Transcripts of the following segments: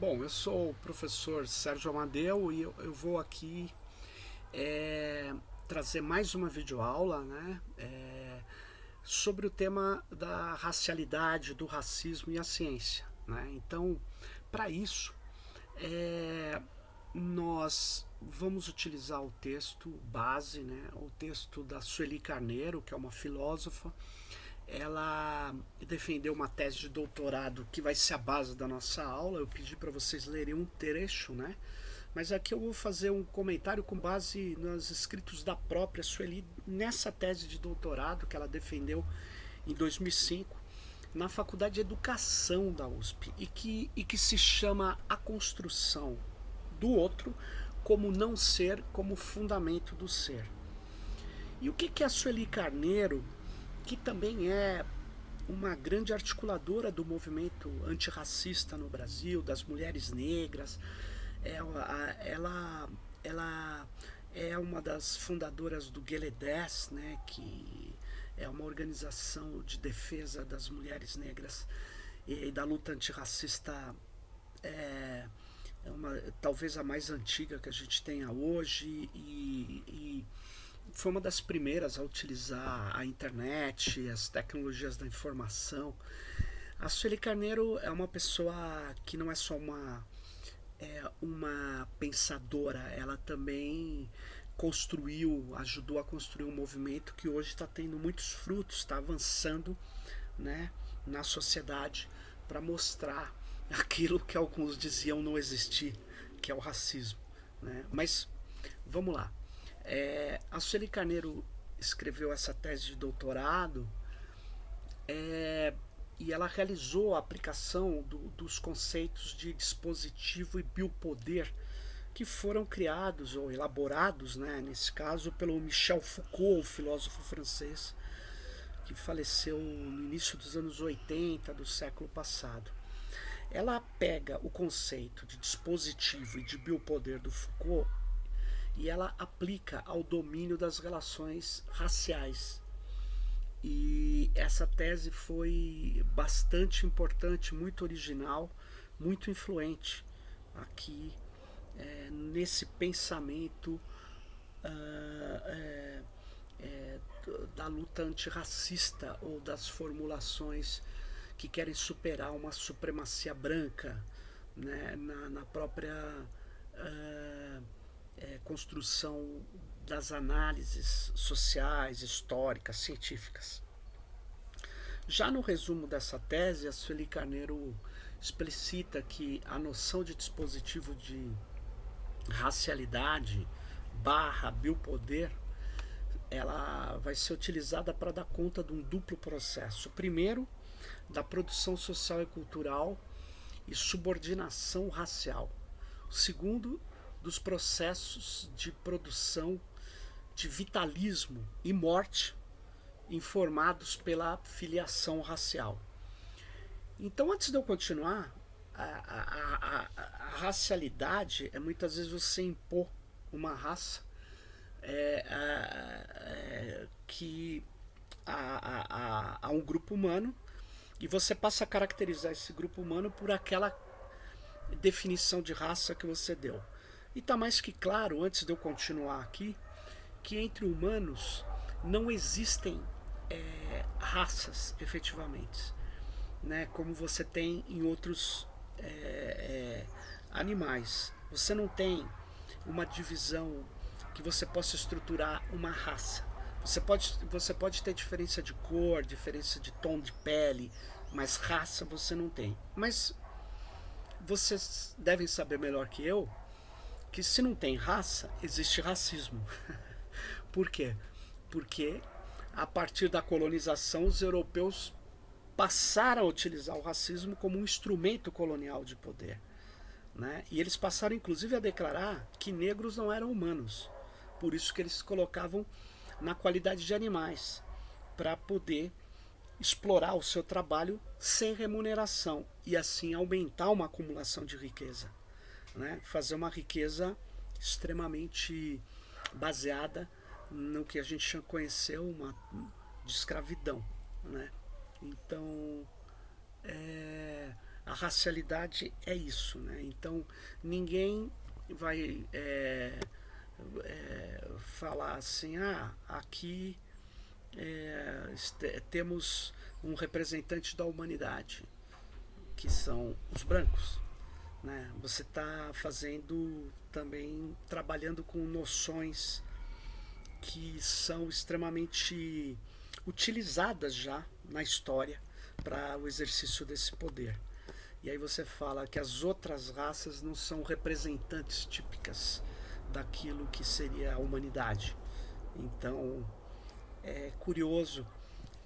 Bom, eu sou o professor Sérgio Amadeu e eu vou aqui trazer mais uma videoaula, né, sobre o tema da racialidade, do racismo e a ciência. Né? Então, para isso, é, nós vamos utilizar o texto base, né, o texto da Sueli Carneiro, que é uma filósofa. Ela defendeu uma tese de doutorado que vai ser a base da nossa aula. Eu pedi para vocês lerem um trecho, né? Mas aqui eu vou fazer um comentário com base nos escritos da própria Sueli nessa tese de doutorado que ela defendeu em 2005 na Faculdade de Educação da USP e que se chama A Construção do Outro como Não Ser como Fundamento do Ser. E o que a Sueli Carneiro, que também é uma grande articuladora do movimento antirracista no Brasil, das mulheres negras. Ela é uma das fundadoras do Gueledés, né, que é uma organização de defesa das mulheres negras e da luta antirracista, talvez a mais antiga que a gente tenha hoje, e foi uma das primeiras a utilizar a internet, as tecnologias da informação. A Sueli Carneiro é uma pessoa que não é só uma pensadora, ela também ajudou a construir um movimento que hoje está tendo muitos frutos, está avançando, né, na sociedade para mostrar aquilo que alguns diziam não existir, que é o racismo. Né? Mas vamos lá. A Sueli Carneiro escreveu essa tese de doutorado e ela realizou a aplicação dos conceitos de dispositivo e biopoder que foram criados ou elaborados, né, nesse caso, pelo Michel Foucault, o filósofo francês, que faleceu no início dos anos 80 do século passado. Ela pega o conceito de dispositivo e de biopoder do Foucault e ela aplica ao domínio das relações raciais. E essa tese foi bastante importante, muito original, muito influente aqui nesse pensamento da luta antirracista ou das formulações que querem superar uma supremacia branca, né, na própria construção das análises sociais, históricas, científicas. Já no resumo dessa tese, a Sueli Carneiro explicita que a noção de dispositivo de racialidade barra biopoder, ela vai ser utilizada para dar conta de um duplo processo. Primeiro, da produção social e cultural e subordinação racial. Segundo, dos processos de produção de vitalismo e morte informados pela filiação racial. Então, antes de eu continuar, a racialidade é muitas vezes você impor uma raça que a um grupo humano, e você passa a caracterizar esse grupo humano por aquela definição de raça que você deu. E está mais que claro, antes de eu continuar aqui, que entre humanos não existem raças efetivamente, né, como você tem em outros animais. Você não tem uma divisão que você possa estruturar uma raça. Você pode ter diferença de cor, diferença de tom de pele, mas raça você não tem. Mas vocês devem saber melhor que eu que se não tem raça, existe racismo. Por quê? Porque a partir da colonização, os europeus passaram a utilizar o racismo como um instrumento colonial de poder. Né? E eles passaram inclusive a declarar que negros não eram humanos. Por isso que eles se colocavam na qualidade de animais, para poder explorar o seu trabalho sem remuneração e assim aumentar uma acumulação de riqueza. Né? Fazer uma riqueza extremamente baseada no que a gente conheceu de escravidão. Né? Então, a racialidade é isso, né? Então ninguém vai falar assim, aqui temos um representante da humanidade, que são os brancos, né? Você está fazendo também, trabalhando com noções que são extremamente utilizadas já na história para o exercício desse poder. E aí você fala que as outras raças não são representantes típicas daquilo que seria a humanidade. Então é curioso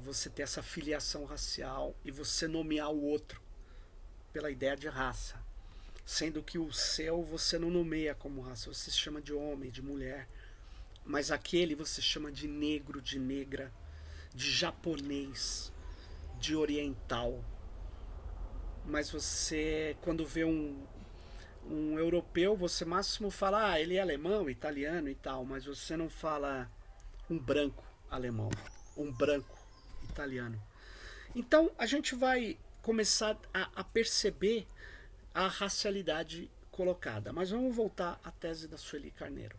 você ter essa filiação racial e você nomear o outro pela ideia de raça, sendo que o seu você não nomeia como raça, você chama de homem, de mulher, mas aquele você chama de negro, de negra, de japonês, de oriental. Mas você, quando vê um europeu, você máximo fala, ele é alemão, italiano e tal, mas você não fala um branco alemão, um branco italiano. Então a gente vai começar a perceber a racialidade colocada. Mas vamos voltar à tese da Sueli Carneiro.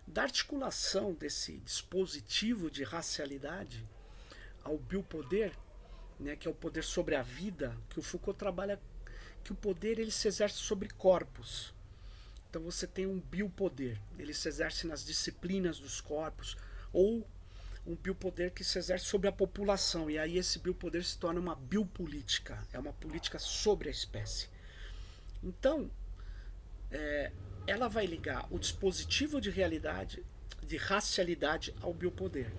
Da articulação desse dispositivo de racialidade ao biopoder, né, que é o poder sobre a vida, que o Foucault trabalha, que o poder ele se exerce sobre corpos. Então você tem um biopoder, ele se exerce nas disciplinas dos corpos, ou um biopoder que se exerce sobre a população, e aí esse biopoder se torna uma biopolítica, é uma política sobre a espécie. Então, ela vai ligar o dispositivo de realidade, de racialidade ao biopoder,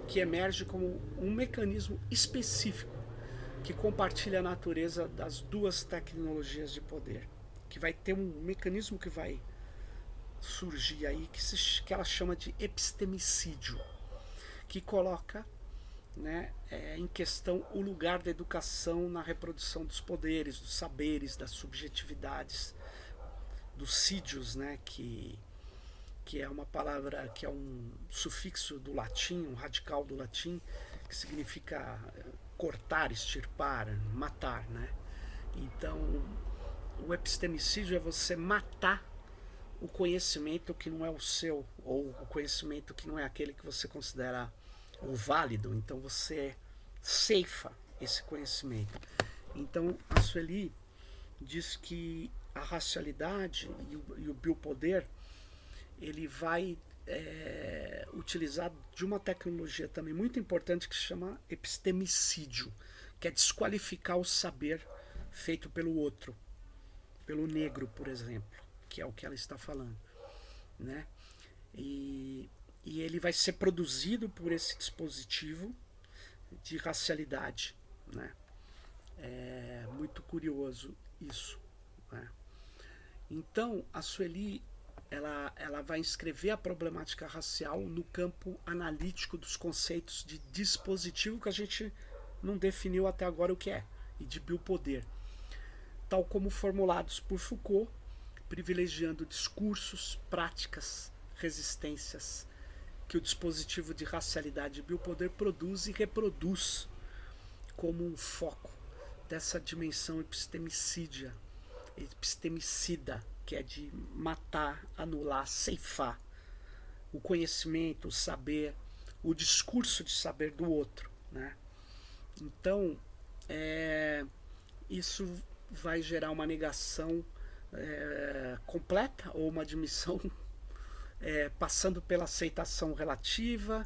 que emerge como um mecanismo específico que compartilha a natureza das duas tecnologias de poder, que vai ter um mecanismo que vai surgir aí, que ela chama de epistemicídio, que coloca, né, em questão o lugar da educação na reprodução dos poderes, dos saberes, das subjetividades, dos sídios, né, que é uma palavra, que é um sufixo do latim, um radical do latim, que significa cortar, extirpar, matar, né? Então, o epistemicídio é você matar o conhecimento que não é o seu, ou o conhecimento que não é aquele que você considera o válido. Então você ceifa esse conhecimento. Então a Sueli diz que a racialidade e o biopoder, ele vai utilizar de uma tecnologia também muito importante que se chama epistemicídio, que é desqualificar o saber feito pelo outro, pelo negro, por exemplo, que é o que ela está falando, né? E ele vai ser produzido por esse dispositivo de racialidade, né? É muito curioso isso, né? Então a Sueli ela vai inscrever a problemática racial no campo analítico dos conceitos de dispositivo, que a gente não definiu até agora o que é, e de biopoder, tal como formulados por Foucault, privilegiando discursos, práticas, resistências que o dispositivo de racialidade e biopoder produz e reproduz como um foco dessa dimensão epistemicida, que é de matar, anular, ceifar o conhecimento, o saber, o discurso de saber do outro, né? Então, isso vai gerar uma negação completa, ou uma admissão passando pela aceitação relativa,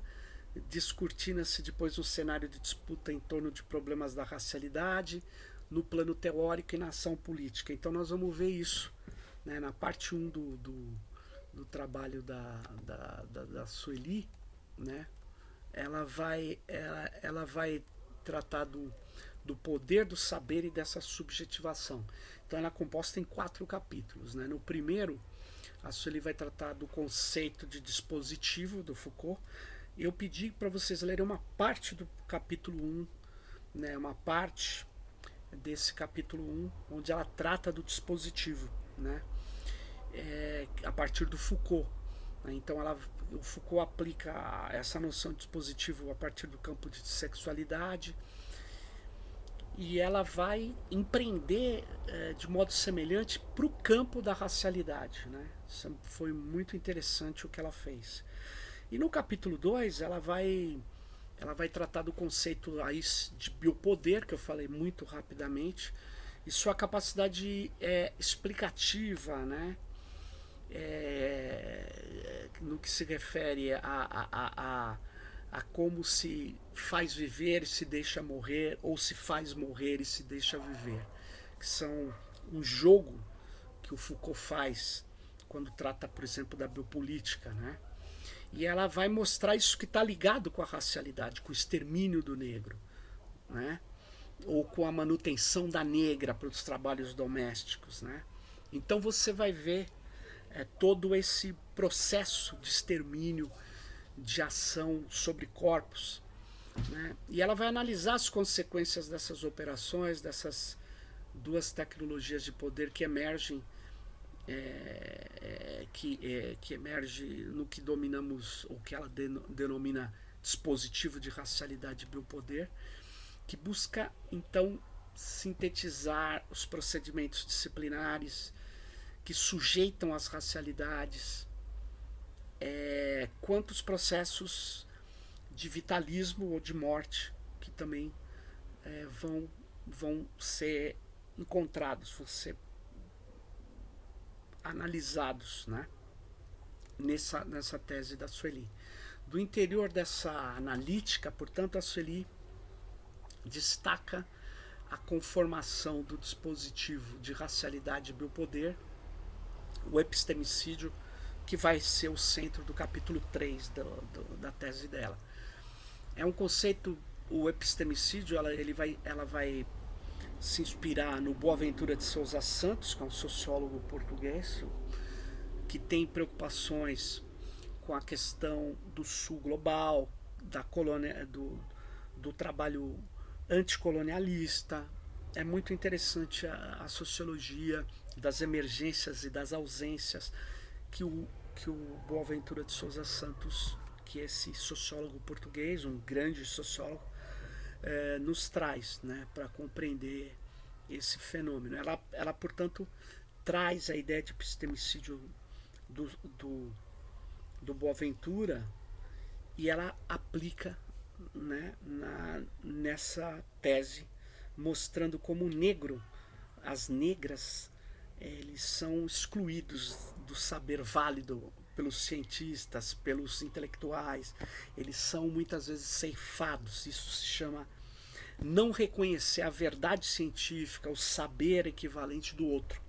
discutindo-se depois um cenário de disputa em torno de problemas da racialidade, no plano teórico e na ação política. Então nós vamos ver isso, né, na parte 1 do trabalho da Sueli, né? Ela vai tratar do poder do saber e dessa subjetivação. Então ela é composta em 4 capítulos, né? No primeiro, a Sueli vai tratar do conceito de dispositivo do Foucault. Eu pedi para vocês lerem uma parte do capítulo 1, né, uma parte desse capítulo 1, onde ela trata do dispositivo, né, a partir do Foucault. Então o Foucault aplica essa noção de dispositivo a partir do campo de sexualidade, e ela vai empreender de modo semelhante para o campo da racialidade. Né? Isso foi muito interessante o que ela fez. E no capítulo 2 ela vai tratar do conceito aí de biopoder, que eu falei muito rapidamente, e sua capacidade explicativa, né? No que se refere a como se faz viver e se deixa morrer, ou se faz morrer e se deixa viver, que são um jogo que o Foucault faz quando trata, por exemplo, da biopolítica, né? E ela vai mostrar isso que está ligado com a racialidade, com o extermínio do negro, né? Ou com a manutenção da negra para os trabalhos domésticos, né? Então você vai ver todo esse processo de extermínio, de ação sobre corpos, né? E ela vai analisar as consequências dessas operações, dessas duas tecnologias de poder que emergem, que emerge no que dominamos, ou que ela denomina dispositivo de racialidade e biopoder, que busca então sintetizar os procedimentos disciplinares que sujeitam as racialidades, quanto os processos de vitalismo ou de morte, que também vão ser encontrados, vão ser analisados, né? nessa tese da Sueli. Do interior dessa analítica, portanto, a Sueli destaca a conformação do dispositivo de racialidade e biopoder, o epistemicídio, que vai ser o centro do capítulo 3 da tese dela. É um conceito, o epistemicídio, ela vai se inspirar no Boaventura de Sousa Santos, que é um sociólogo português, que tem preocupações com a questão do sul global, do trabalho anticolonialista. É muito interessante a sociologia das emergências e das ausências que o Boaventura de Sousa Santos, que é esse sociólogo português, um grande sociólogo, nos traz, né, para compreender esse fenômeno. Ela, portanto, traz a ideia de epistemicídio do Boaventura, e ela aplica, né, nessa tese, mostrando como o negro, as negras, eles são excluídos do saber válido pelos cientistas, pelos intelectuais. Eles são muitas vezes ceifados. Isso se chama não reconhecer a verdade científica, o saber equivalente do outro.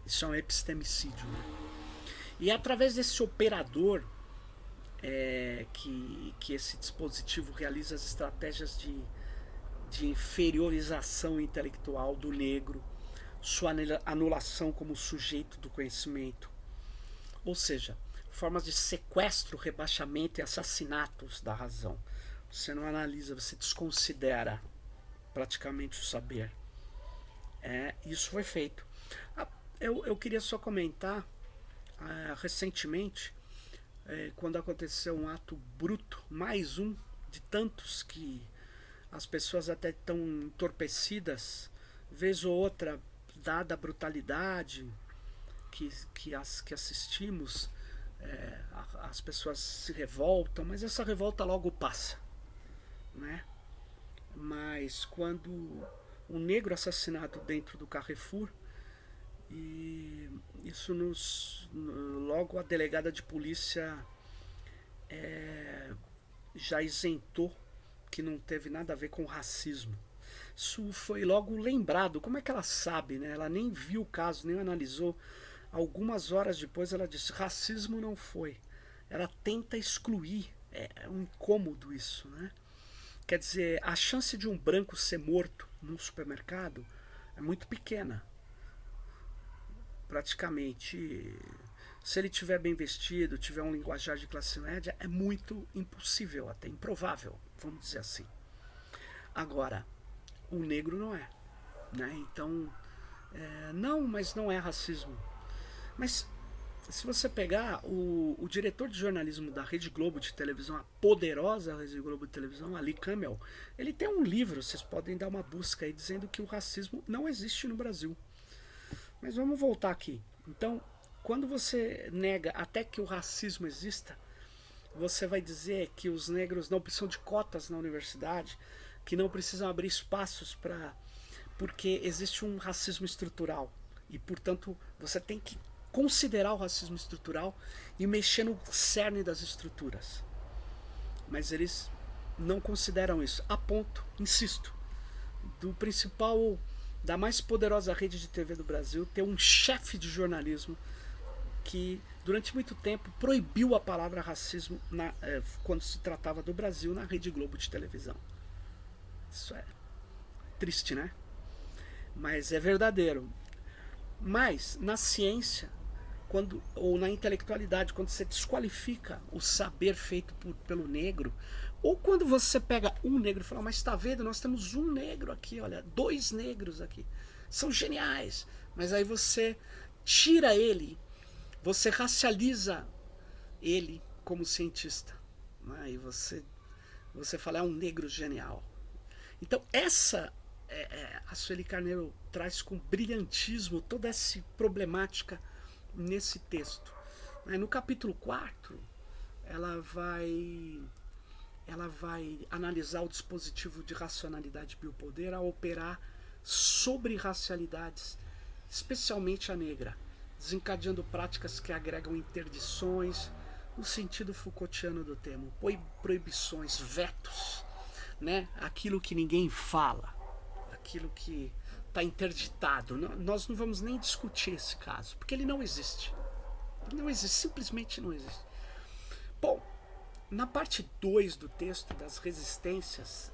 Isso é um epistemicídio, né? E é através desse operador que esse dispositivo realiza as estratégias de inferiorização intelectual do negro, sua anulação como sujeito do conhecimento. Ou seja, formas de sequestro, rebaixamento e assassinatos da razão. Você não analisa, você desconsidera praticamente o saber. Isso foi feito. Eu queria só comentar, recentemente, quando aconteceu um ato bruto, mais um de tantos que as pessoas até estão entorpecidas, vez ou outra, dada a brutalidade que assistimos, as pessoas se revoltam, mas essa revolta logo passa, né? Mas quando um negro assassinado dentro do Carrefour, e isso logo a delegada de polícia já isentou, que não teve nada a ver com racismo. Isso foi logo lembrado. Como é que ela sabe, né? Ela nem viu o caso, nem analisou. Algumas horas depois ela disse: racismo não foi. Ela tenta excluir. É um incômodo isso, né? Quer dizer, a chance de um branco ser morto num supermercado é muito pequena. Praticamente, se ele estiver bem vestido, tiver um linguajar de classe média, é muito impossível, até improvável, vamos dizer assim. Agora, o negro não é, né? Então, não, mas não é racismo. Mas Se você pegar o diretor de jornalismo da Rede Globo de televisão, a poderosa Rede Globo de televisão, Ali Camel, ele tem um livro, vocês podem dar uma busca aí, dizendo que o racismo não existe no Brasil. Mas vamos voltar aqui. Então, quando você nega até que o racismo exista, você vai dizer que os negros não precisam de cotas na universidade, que não precisam abrir espaços para... porque existe um racismo estrutural. E, portanto, você tem que considerar o racismo estrutural e mexer no cerne das estruturas. Mas eles não consideram isso. A ponto, insisto, do principal, da mais poderosa rede de TV do Brasil, ter um chefe de jornalismo que durante muito tempo proibiu a palavra racismo quando se tratava do Brasil na Rede Globo de televisão. Isso é triste, né? Mas é verdadeiro. Mas na ciência, ou na intelectualidade, quando você desqualifica o saber feito pelo negro, ou quando você pega um negro e fala, mas está vendo, nós temos um negro aqui, olha, 2 negros aqui, são geniais, mas aí você tira ele, você racializa ele como cientista, né? E você fala, é um negro genial. Então a Sueli Carneiro traz com brilhantismo toda essa problemática nesse texto. No capítulo 4, ela vai analisar o dispositivo de racionalidade e biopoder a operar sobre racialidades, especialmente a negra, desencadeando práticas que agregam interdições, no sentido Foucaultiano do termo, proibições, vetos, né? Aquilo que ninguém fala, aquilo que está interditado. Nós não vamos nem discutir esse caso, porque ele não existe. Ele não existe, simplesmente não existe. Bom, na parte 2 do texto das resistências,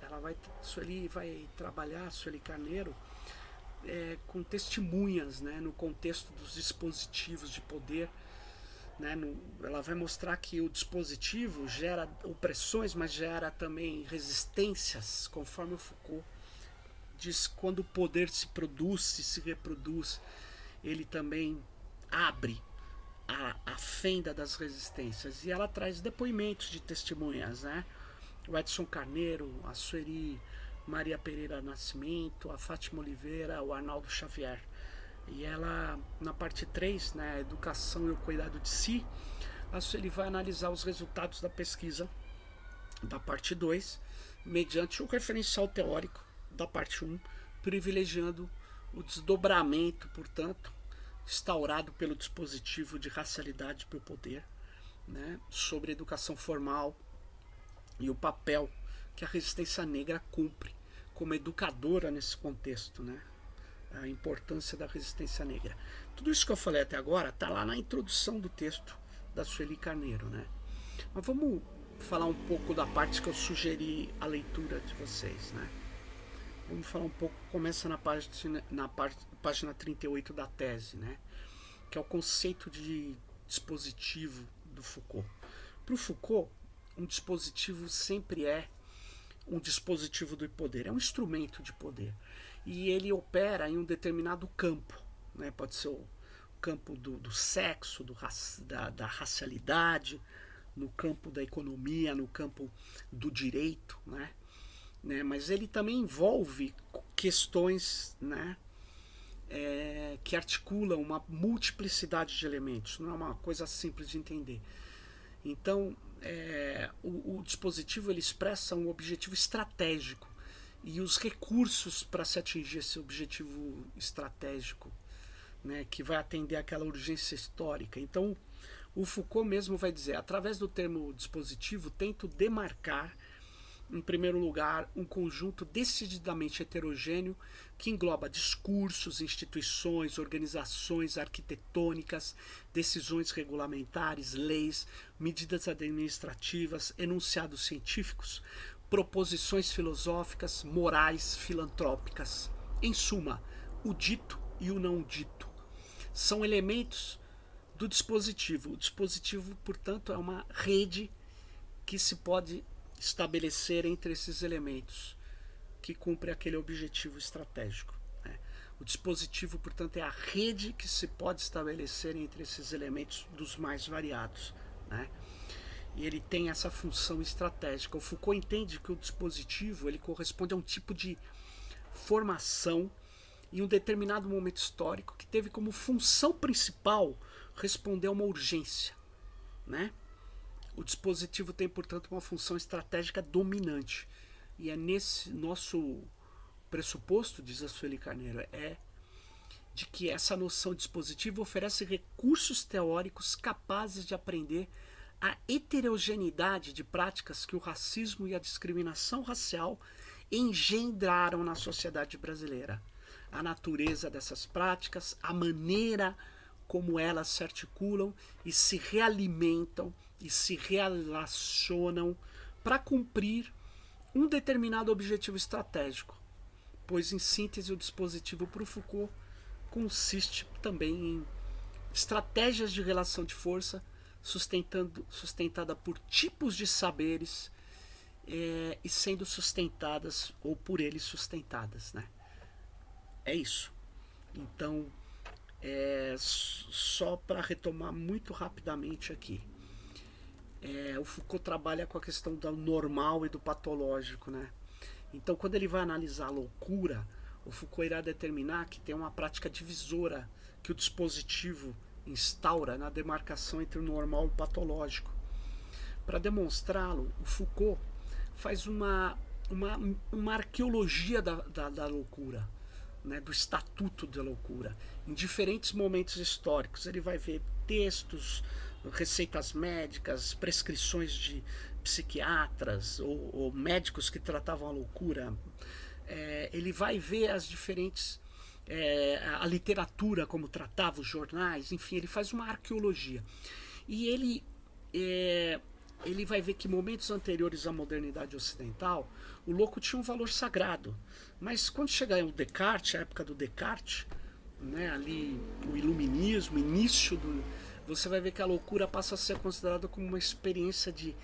Sueli vai trabalhar, Sueli Carneiro, com testemunhas, né, no contexto dos dispositivos de poder. Né, ela vai mostrar que o dispositivo gera opressões, mas gera também resistências, conforme o Foucault diz, quando o poder se produz, se reproduz, ele também abre a fenda das resistências. E ela traz depoimentos de testemunhas, né? O Edson Carneiro, a Sueli Maria Pereira Nascimento, a Fátima Oliveira, o Arnaldo Xavier. E ela, na parte 3, né, a educação e o cuidado de si, a Sueli vai analisar os resultados da pesquisa da parte 2, mediante o referencial teórico da parte 1, privilegiando o desdobramento, portanto, instaurado pelo dispositivo de racialidade pelo poder, né, sobre a educação formal e o papel que a resistência negra cumpre como educadora nesse contexto, né, a importância da resistência negra. Tudo isso que eu falei até agora está lá na introdução do texto da Sueli Carneiro, né? Mas vamos falar um pouco da parte que eu sugeri a leitura de vocês, né? Vamos falar um pouco, começa na página 38 da tese, né? Que é o conceito de dispositivo do Foucault. Para o Foucault, um dispositivo sempre é um dispositivo do poder, é um instrumento de poder. E ele opera em um determinado campo, né? Pode ser o campo do sexo, da racialidade, no campo da economia, no campo do direito, né? Mas ele também envolve questões, né, que articulam uma multiplicidade de elementos, não é uma coisa simples de entender. Então, o dispositivo ele expressa um objetivo estratégico e os recursos para se atingir esse objetivo estratégico, né, que vai atender àquela urgência histórica. Então, o Foucault mesmo vai dizer, através do termo dispositivo, tento demarcar, em primeiro lugar, um conjunto decididamente heterogêneo que engloba discursos, instituições, organizações arquitetônicas, decisões regulamentares, leis, medidas administrativas, enunciados científicos, proposições filosóficas, morais, filantrópicas. Em suma, o dito e o não dito são elementos do dispositivo. O dispositivo, portanto, é uma rede que se pode estabelecer entre esses elementos que cumpre aquele objetivo estratégico, né? O dispositivo, portanto, é a rede que se pode estabelecer entre esses elementos dos mais variados, né? E ele tem essa função estratégica. O Foucault entende que o dispositivo ele corresponde a um tipo de formação em um determinado momento histórico que teve como função principal responder a uma urgência, né? O dispositivo tem, portanto, uma função estratégica dominante. E é nesse nosso pressuposto, diz a Sueli Carneiro, de que essa noção de dispositivo oferece recursos teóricos capazes de aprender a heterogeneidade de práticas que o racismo e a discriminação racial engendraram na sociedade brasileira. A natureza dessas práticas, a maneira como elas se articulam e se realimentam e se relacionam para cumprir um determinado objetivo estratégico. Pois, em síntese, o dispositivo para o Foucault consiste também em estratégias de relação de força sustentada por tipos de saberes e sendo sustentadas ou por eles sustentadas, né? É isso. Então, só para retomar muito rapidamente aqui, o Foucault trabalha com a questão do normal e do patológico, né? Então, quando ele vai analisar a loucura, o Foucault irá determinar que tem uma prática divisora que o dispositivo instaura na demarcação entre o normal e o patológico. Para demonstrá-lo, o Foucault faz uma arqueologia da loucura, né, do estatuto da loucura. Em diferentes momentos históricos, ele vai ver textos, receitas médicas, prescrições de psiquiatras ou médicos que tratavam a loucura. Ele vai ver as diferentes a literatura, como tratava os jornais, enfim, ele faz uma arqueologia. E ele vai ver que momentos anteriores à modernidade ocidental, o louco tinha um valor sagrado. Mas quando chega o Descartes, a época do Descartes, né, ali o iluminismo, início do... Você vai ver que a loucura passa a ser considerada como uma experiência de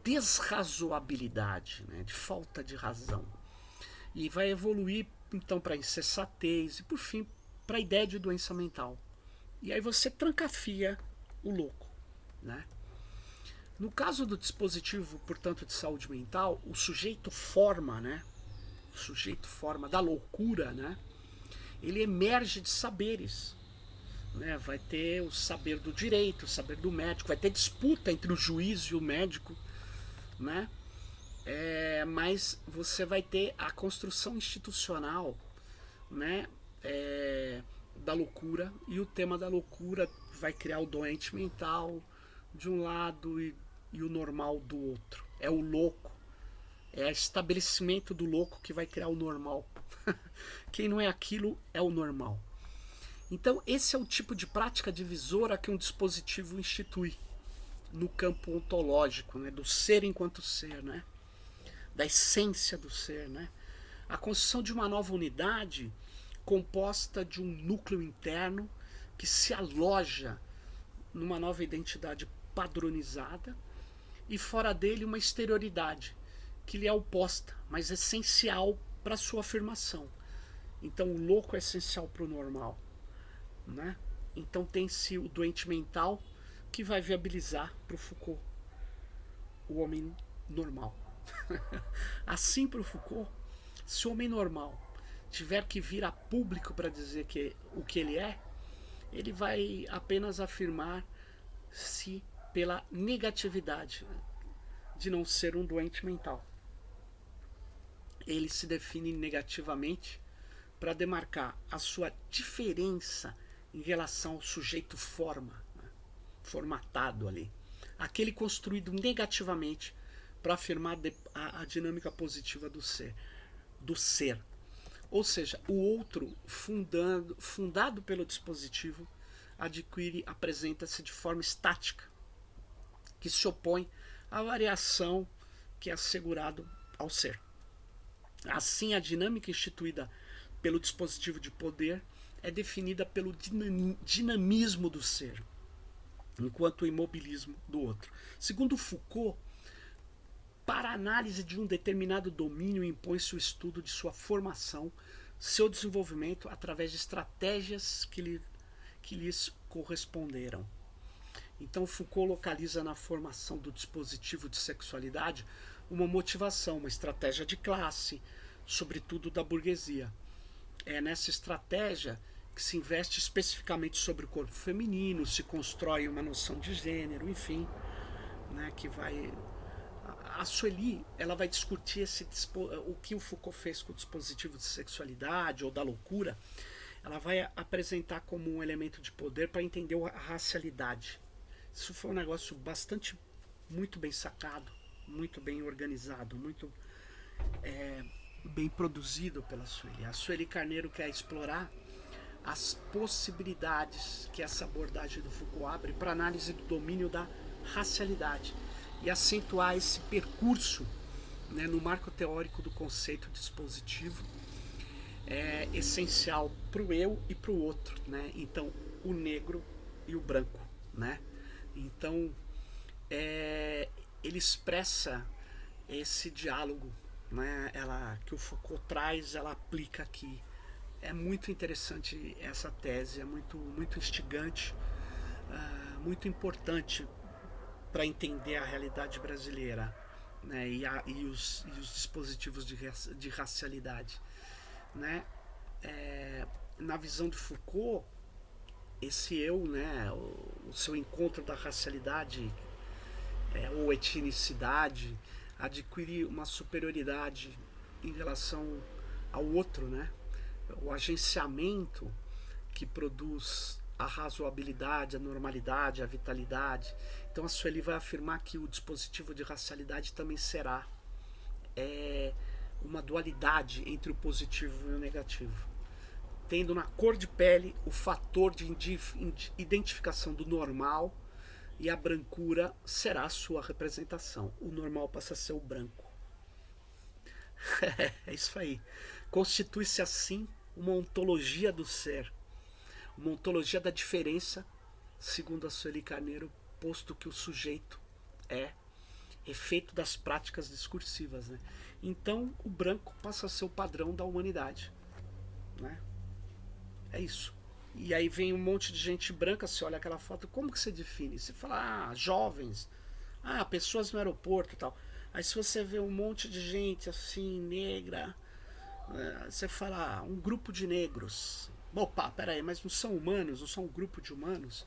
desrazoabilidade, né, de falta de razão. E vai evoluir então para a insensatez e por fim para a ideia de doença mental. E aí você trancafia o louco, né? No caso do dispositivo, portanto, de saúde mental, o sujeito forma, né? O sujeito forma da loucura, né? Ele emerge de saberes, né? Vai ter o saber do direito, o saber do médico, vai ter disputa entre o juiz e o médico, né? Mas você vai ter a construção institucional, né, da loucura, e o tema da loucura vai criar o doente mental de um lado e o normal do outro. É o louco, é o estabelecimento do louco que vai criar o normal. Quem não é aquilo é o normal. Então esse é o tipo de prática divisora que um dispositivo institui no campo ontológico, né, do ser enquanto ser, né? Da essência do ser, né? A construção de uma nova unidade composta de um núcleo interno que se aloja numa nova identidade padronizada e fora dele uma exterioridade que lhe é oposta, mas essencial para sua afirmação. Então o louco é essencial para o normal, né? Então tem-se o doente mental que vai viabilizar para o Foucault o homem normal. Assim, para o Foucault, se o homem normal tiver que vir a público para dizer o que ele é, ele vai apenas afirmar-se pela negatividade de não ser um doente mental. Ele se define negativamente para demarcar a sua diferença em relação ao sujeito forma, né, formatado ali, aquele construído negativamente para afirmar a dinâmica positiva do ser. Ou seja, o outro, fundado pelo dispositivo, apresenta-se de forma estática, que se opõe à variação que é assegurado ao ser. Assim, a dinâmica instituída pelo dispositivo de poder é definida pelo dinamismo do ser, enquanto o imobilismo do outro. Segundo Foucault, para a análise de um determinado domínio impõe-se o estudo de sua formação seu desenvolvimento através de estratégias que lhes corresponderam. Então Foucault localiza na formação do dispositivo de sexualidade uma motivação, uma estratégia de classe, sobretudo da burguesia. É nessa estratégia que se investe especificamente sobre o corpo feminino, se constrói uma noção de gênero, enfim, né, que vai... A Sueli, ela vai discutir o que o Foucault fez com o dispositivo de sexualidade ou da loucura. Ela vai apresentar como um elemento de poder para entender a racialidade. Isso foi um negócio bastante, muito bem sacado, muito bem organizado, muito bem produzido pela Sueli. A Sueli Carneiro quer explorar as possibilidades que essa abordagem do Foucault abre para análise do domínio da racialidade e acentuar esse percurso, né, no marco teórico do conceito dispositivo essencial para o eu e para o outro, né? Então, o negro e o branco, né? Então, ele expressa esse diálogo, né? Que o Foucault traz, ela aplica aqui. É muito interessante essa tese, é muito, muito instigante, muito importante para entender a realidade brasileira, né? E os dispositivos de racialidade, né? Na visão de Foucault, esse eu, né, o seu encontro da racialidade ou etnicidade adquire uma superioridade em relação ao outro, né? O agenciamento que produz a razoabilidade, a normalidade, a vitalidade. Então a Sueli vai afirmar que o dispositivo de racialidade também será uma dualidade entre o positivo e o negativo, tendo na cor de pele o fator de identificação do normal, e a brancura será a sua representação. O normal passa a ser o branco. É isso aí. Constitui-se assim uma ontologia do ser, uma ontologia da diferença, segundo a Sueli Carneiro, posto que o sujeito é efeito das práticas discursivas, né? Então o branco passa a ser o padrão da humanidade, né? É isso. E aí vem um monte de gente branca, você olha aquela foto, como que você define? Você fala, jovens, pessoas no aeroporto e tal. Aí se você vê um monte de gente assim, negra, você fala, um grupo de negros. Opa, peraí, mas não são humanos, não são um grupo de humanos?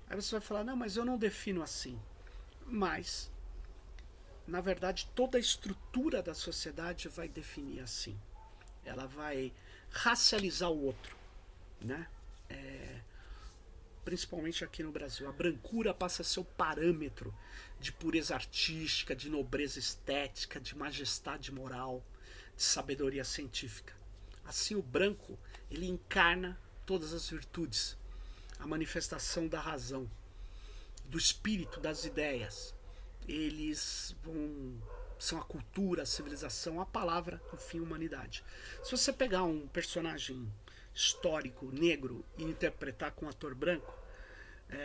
Aí você vai falar, não, mas eu não defino assim. Mas, na verdade, toda a estrutura da sociedade vai definir assim. Ela vai racializar o outro, né? Principalmente aqui no Brasil. A brancura passa a ser o parâmetro de pureza artística, de nobreza estética, de majestade moral, de sabedoria científica. Assim, o branco, ele encarna todas as virtudes, a manifestação da razão, do espírito, das ideias. Eles são a cultura, a civilização, a palavra, enfim, humanidade. Se você pegar um personagem histórico negro e interpretar com um ator branco,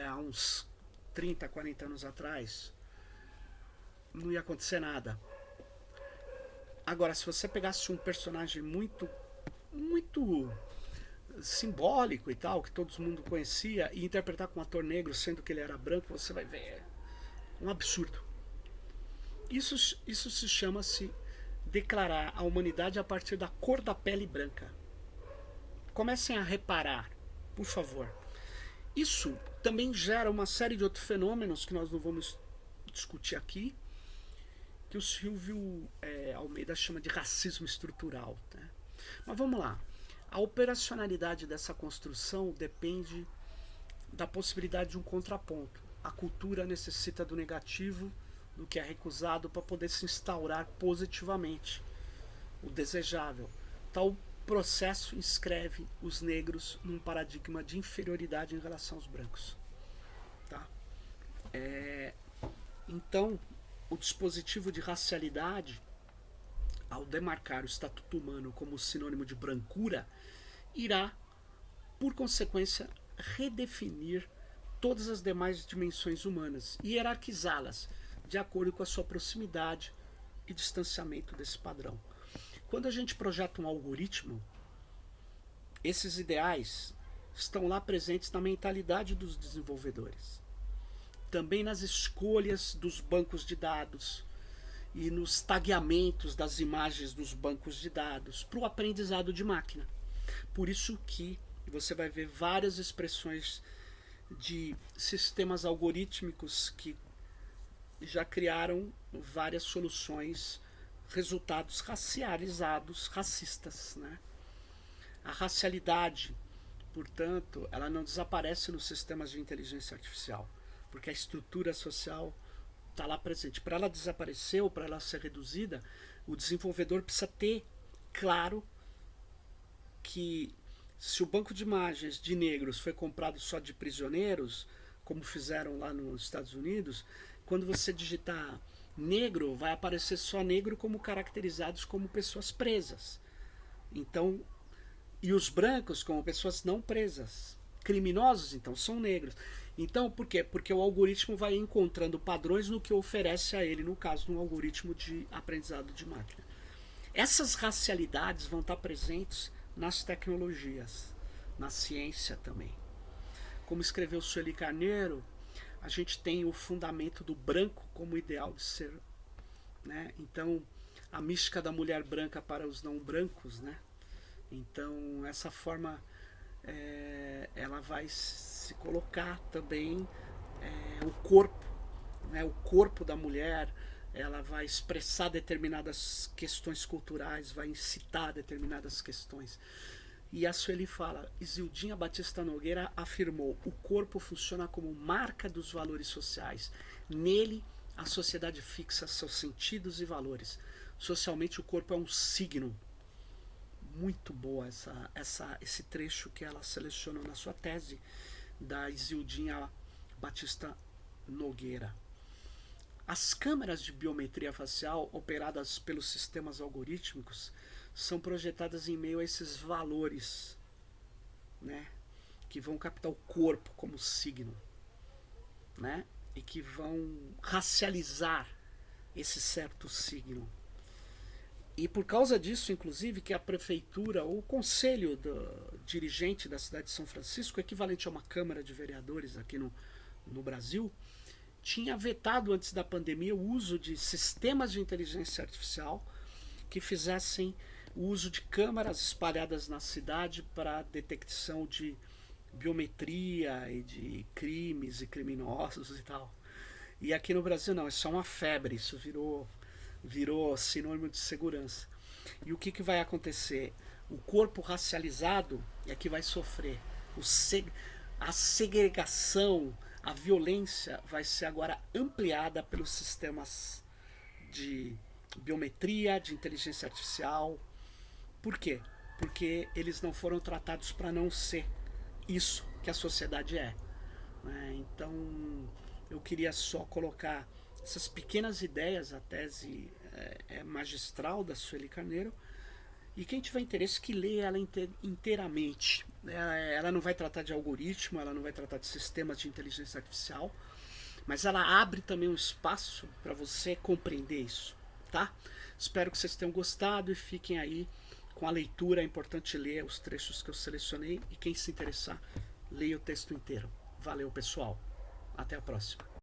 há uns 30, 40 anos atrás, não ia acontecer nada. Agora, se você pegasse um personagem muito simbólico e tal, que todo mundo conhecia, e interpretar com um ator negro, sendo que ele era branco, você vai ver um absurdo. Isso se chama-se declarar a humanidade a partir da cor da pele branca. Comecem a reparar, por favor. Isso também gera uma série de outros fenômenos que nós não vamos discutir aqui, que o Silvio Almeida chama de racismo estrutural, né? Mas vamos lá. A operacionalidade dessa construção depende da possibilidade de um contraponto. A cultura necessita do negativo, do que é recusado, para poder se instaurar positivamente o desejável. Tal processo inscreve os negros num paradigma de inferioridade em relação aos brancos. Tá? Então, o dispositivo de racialidade, ao demarcar o estatuto humano como sinônimo de brancura, irá, por consequência, redefinir todas as demais dimensões humanas e hierarquizá-las de acordo com a sua proximidade e distanciamento desse padrão. Quando a gente projeta um algoritmo, esses ideais estão lá presentes na mentalidade dos desenvolvedores, também nas escolhas dos bancos de dados e nos tagueamentos das imagens dos bancos de dados para o aprendizado de máquina. Por isso que você vai ver várias expressões de sistemas algorítmicos que já criaram várias soluções, resultados racializados, racistas, né? A racialidade, portanto, ela não desaparece nos sistemas de inteligência artificial, porque a estrutura social está lá presente. Para ela desaparecer ou para ela ser reduzida, o desenvolvedor precisa ter claro que se o banco de imagens de negros foi comprado só de prisioneiros, como fizeram lá nos Estados Unidos, quando você digitar negro, vai aparecer só negro como caracterizados como pessoas presas. Então, e os brancos como pessoas não presas. Criminosos, então, são negros. Então, por quê? Porque o algoritmo vai encontrando padrões no que oferece a ele, no caso, no algoritmo de aprendizado de máquina. Essas racialidades vão estar presentes nas tecnologias, na ciência também. Como escreveu Sueli Carneiro, a gente tem o fundamento do branco como ideal de ser, né? Então, a mística da mulher branca para os não brancos, né? Então, essa forma ela vai se colocar também o corpo, né? O corpo da mulher, ela vai expressar determinadas questões culturais, vai incitar determinadas questões. E a Sueli fala, Isildinha Batista Nogueira afirmou, o corpo funciona como marca dos valores sociais. Nele, a sociedade fixa seus sentidos e valores. Socialmente, o corpo é um signo. Muito boa esse trecho que ela selecionou na sua tese da Isildinha Batista Nogueira. As câmeras de biometria facial operadas pelos sistemas algorítmicos são projetadas em meio a esses valores, né, que vão captar o corpo como signo, né, e que vão racializar esse certo signo. E por causa disso, inclusive, que a prefeitura, ou o conselho do dirigente da cidade de São Francisco, equivalente a uma Câmara de Vereadores aqui no Brasil, tinha vetado antes da pandemia o uso de sistemas de inteligência artificial que fizessem o uso de câmaras espalhadas na cidade para detecção de biometria e de crimes e criminosos e tal. E aqui no Brasil não, isso é uma febre, isso virou sinônimo de segurança. E o que vai acontecer? O corpo racializado é que vai sofrer. A segregação, a violência vai ser agora ampliada pelos sistemas de biometria, de inteligência artificial. Por quê? Porque eles não foram tratados para não ser isso que a sociedade é. Então, eu queria só colocar essas pequenas ideias, a tese magistral da Sueli Carneiro, e quem tiver interesse que lê ela inteiramente. Ela não vai tratar de algoritmo, ela não vai tratar de sistemas de inteligência artificial, mas ela abre também um espaço para você compreender isso, tá? Espero que vocês tenham gostado e fiquem aí com a leitura. É importante ler os trechos que eu selecionei e quem se interessar, leia o texto inteiro. Valeu, pessoal. Até a próxima.